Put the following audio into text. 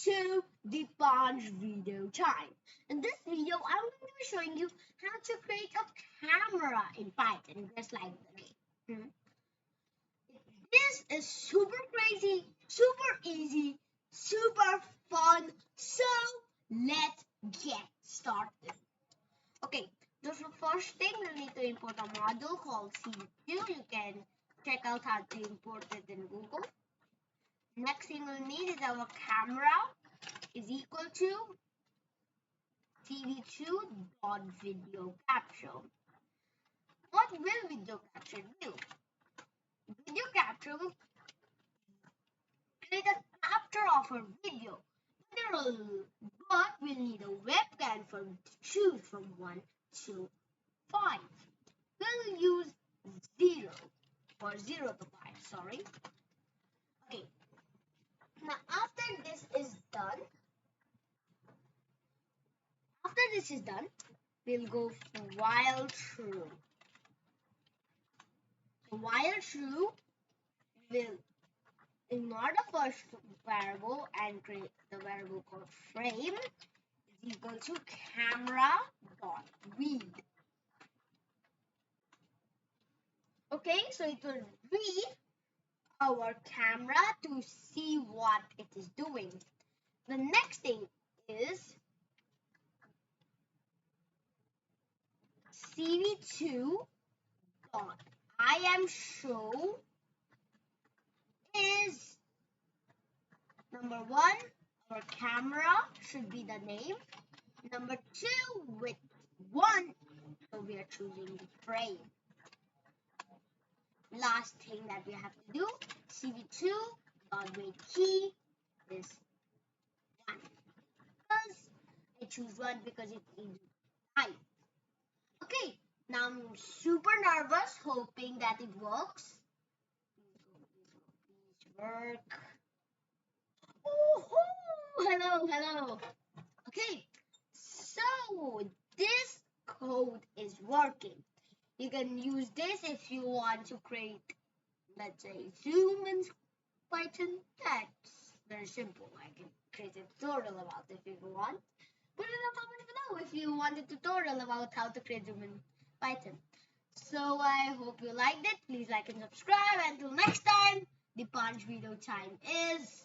to Dipansh video time. In this video, I'm going to be showing you how to create a camera in Python, just like the name. This is super crazy, super easy, super fun. So let's get started. Okay, the first thing we need to import a module called CV2. You can check out how to import it in Google. Next thing we'll need is our camera is equal to CV2.video capture. What will video capture do? Video capture will create a capture of a video, but we'll need a webcam to choose from 1 to 5. We'll use 0 or 0 to 5, sorry. Okay. Now after this is done, we'll go for while true. So while true, we'll ignore the first variable and create the variable called frame is equal to camera.read. Okay, so it will read our camera to see what it is doing. The next thing is CV2 dot IAmShow is number 1, our camera should be the name. Number 2 with 1, so we are choosing the frame. Last thing that we have to do, CV2 dot wait key is 1. Because I choose 1 because it's easy to type. Okay, now I'm super nervous, hoping that it works. Please work. Oh, hello. Okay, so this code is working. You can use this if you want to create, let's say, Zoom in Python. That's very simple. I can create a tutorial about it if you want. Put it in the comments below if you want a tutorial about how to create Zoom in Python. So I hope you liked it. Please like and subscribe. Until next time, Dipansh video time is